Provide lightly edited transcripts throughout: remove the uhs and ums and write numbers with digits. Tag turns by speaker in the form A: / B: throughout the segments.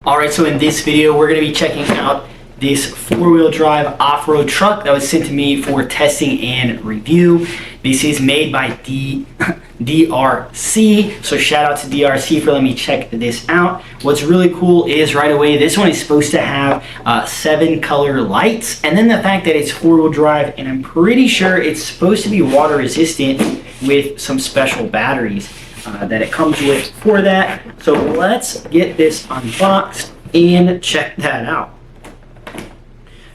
A: Alright, so in this video we're going to be checking out this four-wheel drive off-road truck that was sent to me for testing and review. This is made by DEERC, so shout out to DEERC for letting me check this out. What's really cool is right away this one is supposed to have 7 color lights, and then the fact that it's four-wheel drive, and I'm pretty sure it's supposed to be water resistant with some special batteries that it comes with for that. So let's get this unboxed and check that out,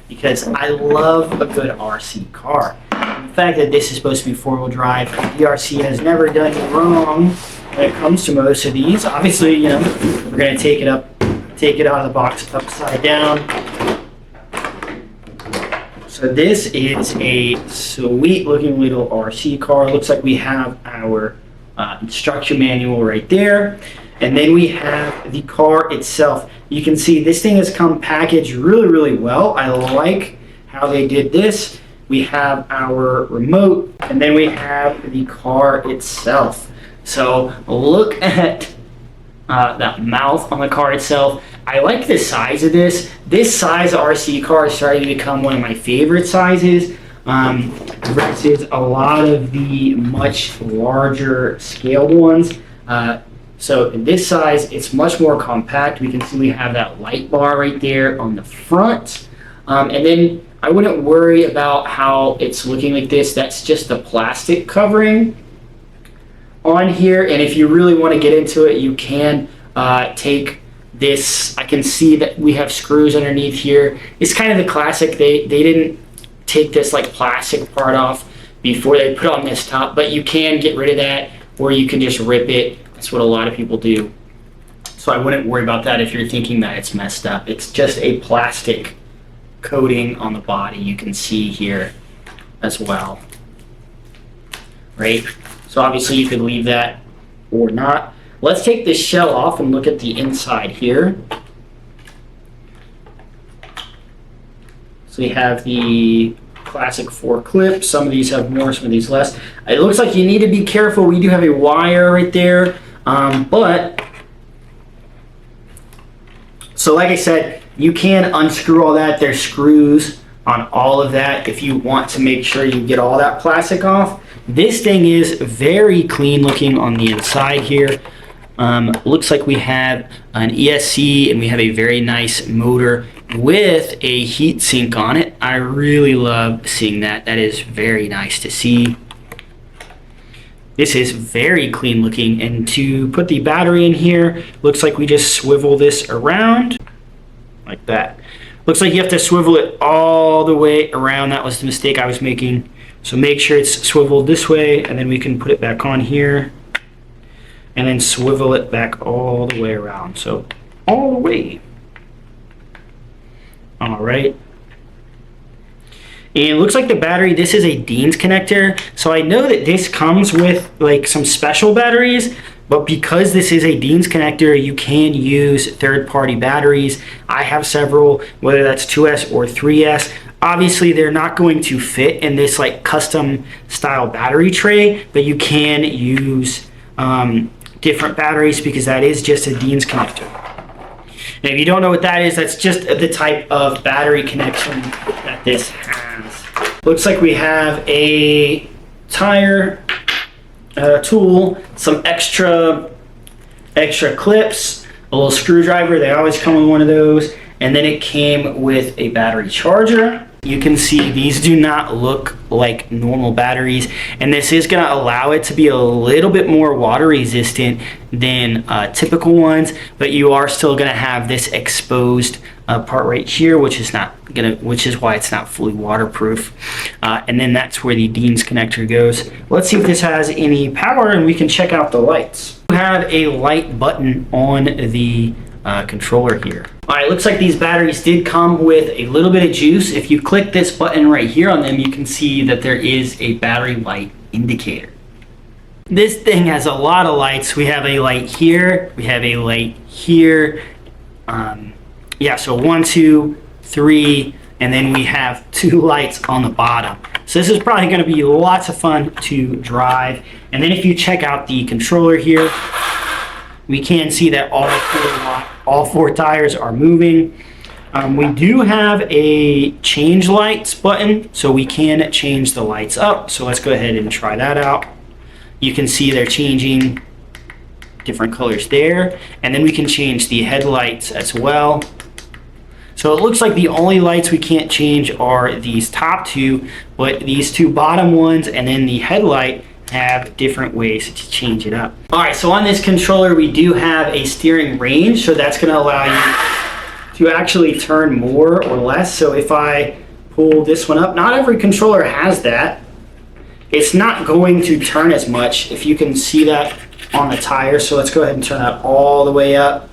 A: because I love a good RC car. The fact that this is supposed to be four-wheel drive, DEERC has never done wrong when it comes to most of these. Obviously, you know, we're going to take it out of the box upside down. So this is a sweet looking little RC car. Looks like we have our instruction manual right there, and then we have the car itself. You can see this thing has come packaged really well. I like how they did this. We have our remote, and then we have the car itself. So look at that mouth on the car itself. I like the size of this. This size RC car is starting to become one of my favorite sizes. Versus a lot of the much larger scaled ones. So in this size, it's much more compact. We can see we have that light bar right there on the front. And then I wouldn't worry about how it's looking like this. That's just the plastic covering on here. And if you really want to get into it, you can take this. I can see that we have screws underneath here. It's kind of the classic. They didn't take this like plastic part off before they put on this top, but you can get rid of that, or you can just rip it. That's what a lot of people do. So I wouldn't worry about that if you're thinking that it's messed up. It's just a plastic coating on the body. You can see here as well, right? So obviously you could leave that or not. Let's take this shell off and look at the inside here. So we have the classic 4 clips. Some of these have more, some of these less. It looks like you need to be careful. We do have a wire right there. So like I said, you can unscrew all that. There's screws on all of that if you want to make sure you get all that plastic off. This thing is very clean looking on the inside here. Looks like we have an ESC, and we have a very nice motor with a heat sink on it. I really love seeing that. That is very nice to see. This is very clean looking, and to put the battery in here, looks like we just swivel this around like that. Looks like you have to swivel it all the way around. That was the mistake I was making. So make sure it's swiveled this way, and then we can put it back on here and then swivel it back all the way around. So all the way. All right. And it looks like the battery, this is a Dean's connector. So I know that this comes with like some special batteries, but because this is a Dean's connector, you can use third-party batteries. I have several, whether that's 2S or 3S. Obviously, they're not going to fit in this like custom style battery tray, but you can use different batteries because that is just a Dean's connector. And if you don't know what that is, that's just the type of battery connection that this has. Looks like we have a tire tool, some extra clips, a little screwdriver. They always come with one of those. And then it came with a battery charger. You can see these do not look like normal batteries, and this is going to allow it to be a little bit more water resistant than typical ones, but you are still going to have this exposed part right here, which is why it's not fully waterproof. And then that's where the Dean's connector goes. Let's see if this has any power, and we can check out the lights. We have a light button on the controller here. All right, looks like these batteries did come with a little bit of juice. If you click this button right here on them, you can see that there is a battery light indicator. This thing has a lot of lights. We have a light here, we have a light here. Yeah, so 1, 2, 3, and then we have 2 lights on the bottom. So this is probably going to be lots of fun to drive. And then if you check out the controller here, we can see that all 4 all 4 tires are moving. We do have a change lights button, so we can change the lights up. So let's go ahead and try that out. You can see they're changing different colors there, and then we can change the headlights as well. So it looks like the only lights we can't change are these top 2, but these 2 bottom ones and then the headlight have different ways to change it up. All right, so on this controller we do have a steering range, so that's going to allow you to actually turn more or less. So if I pull this one up, not every controller has that. It's not going to turn as much, if you can see that on the tire. So let's go ahead and turn that all the way up.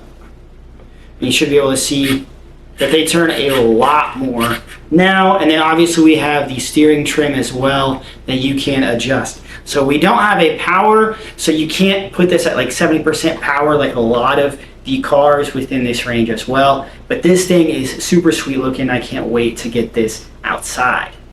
A: And you should be able to see that they turn a lot more now. And then obviously we have the steering trim as well that you can adjust. So we don't have a power, so you can't put this at like 70% power like a lot of the cars within this range as well. But this thing is super sweet looking. I can't wait to get this outside.